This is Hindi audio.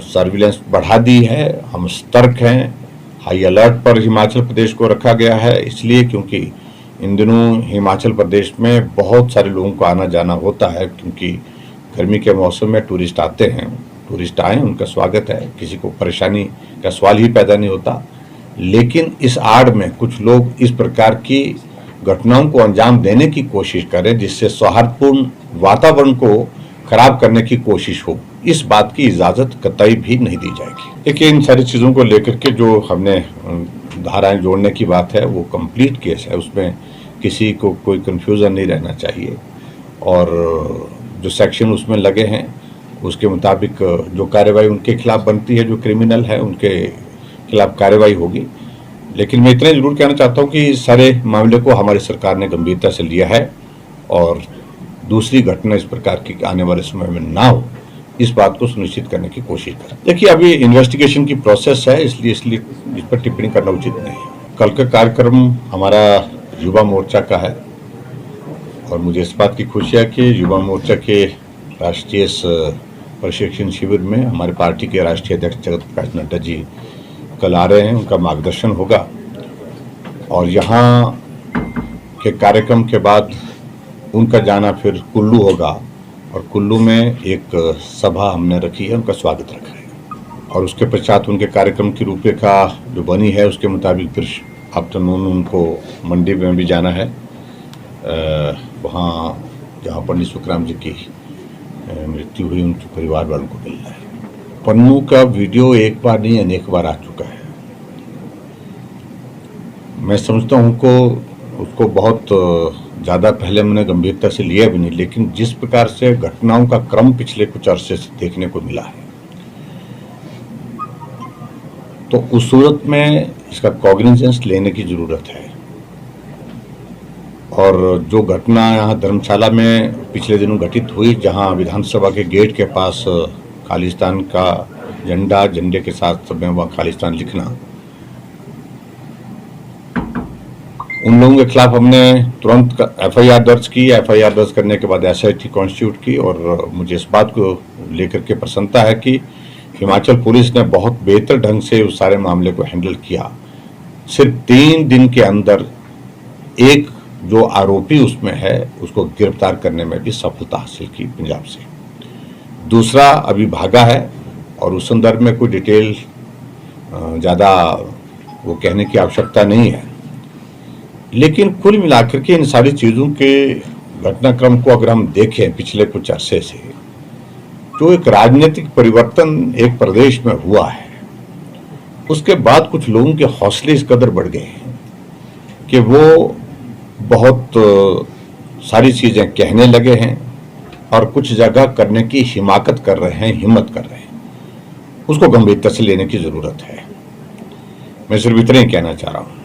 सर्विलेंस बढ़ा दी है। हम सतर्क हैं। हाई अलर्ट पर हिमाचल प्रदेश को रखा गया है, इसलिए क्योंकि इन दिनों हिमाचल प्रदेश में बहुत सारे लोगों को आना जाना होता है, क्योंकि गर्मी के मौसम में टूरिस्ट आते हैं। टूरिस्ट आए, उनका स्वागत है, किसी को परेशानी का सवाल ही पैदा नहीं होता। लेकिन इस आड़ में कुछ लोग इस प्रकार की घटनाओं को अंजाम देने की कोशिश करें जिससे सौहार्दपूर्ण वातावरण को खराब करने की कोशिश हो, इस बात की इजाजत कतई भी नहीं दी जाएगी। देखिए, इन सारी चीजों को लेकर के जो हमने धाराएं जोड़ने की बात है वो कंप्लीट केस है, उसमें किसी को कोई कंफ्यूजन नहीं रहना चाहिए। और जो सेक्शन उसमें लगे हैं उसके मुताबिक जो कार्रवाई उनके खिलाफ बनती है, जो क्रिमिनल है उनके खिलाफ कार्रवाई होगी। लेकिन मैं इतना जरूर कहना चाहता हूं कि इस सारे मामले को हमारी सरकार ने गंभीरता से लिया है और दूसरी घटना इस प्रकार की आने वाले समय में ना हो, इस बात को सुनिश्चित करने की कोशिश करें। देखिए, अभी इन्वेस्टिगेशन की प्रोसेस है, इसलिए इस पर टिप्पणी करना उचित नहीं है। कल का कार्यक्रम हमारा युवा मोर्चा का है और मुझे इस बात की खुशी है कि युवा मोर्चा के राष्ट्रीय प्रशिक्षण शिविर में हमारे पार्टी के राष्ट्रीय अध्यक्ष जगत प्रकाश नड्डा जी कल आ रहे हैं। उनका मार्गदर्शन होगा और यहाँ के कार्यक्रम के बाद उनका जाना फिर कुल्लू होगा और कुल्लू में एक सभा हमने रखी है, उनका स्वागत रखा है। और उसके पश्चात उनके कार्यक्रम की रूपरेखा जो बनी है उसके मुताबिक फिर आफ्टरनून उनको मंडी में भी जाना है, वहाँ जहाँ पंडित सुखराम जी की मृत्यु हुई उनके परिवार वालों को मिलना है। पन्नू का वीडियो एक बार नहीं अनेक बार आ चुका है। मैं समझता हूँ उसको बहुत ज़्यादा पहले मैंने गंभीरता से लिया भी नहीं, लेकिन जिस प्रकार से घटनाओं का क्रम पिछले कुछ अरसे से देखने को मिला है, तो उस सूरत में इसका कॉग्निजेंस लेने की जरूरत है। और जो घटना यहाँ धर्मशाला में पिछले दिनों घटित हुई, जहाँ विधानसभा के गेट के पास खालिस्तान का झंडा, झंडे के साथ सब में वहाँ खालिस्तान लिखना, उन लोगों के खिलाफ हमने तुरंत FIR दर्ज की। FIR दर्ज करने के बाद SIT कॉन्स्टिट्यूट की और मुझे इस बात को लेकर के प्रसन्नता है कि हिमाचल पुलिस ने बहुत बेहतर ढंग से उस सारे मामले को हैंडल किया। सिर्फ 3 दिन के अंदर एक जो आरोपी उसमें है उसको गिरफ्तार करने में भी सफलता हासिल की पंजाब से। दूसरा अभी भागा है और उस संदर्भ में कोई डिटेल ज़्यादा वो कहने की आवश्यकता नहीं है। लेकिन कुल मिलाकर के इन सारी चीज़ों के घटनाक्रम को अगर हम देखें पिछले कुछ अरसे से, जो एक राजनीतिक परिवर्तन एक प्रदेश में हुआ है, उसके बाद कुछ लोगों के हौसले इस कदर बढ़ गए हैं कि वो बहुत सारी चीज़ें कहने लगे हैं और कुछ जगह करने की हिमाकत कर रहे हैं, हिम्मत कर रहे हैं। उसको गंभीरता से लेने की ज़रूरत है। मैं सिर्फ इतना ही कहना चाह रहा हूँ।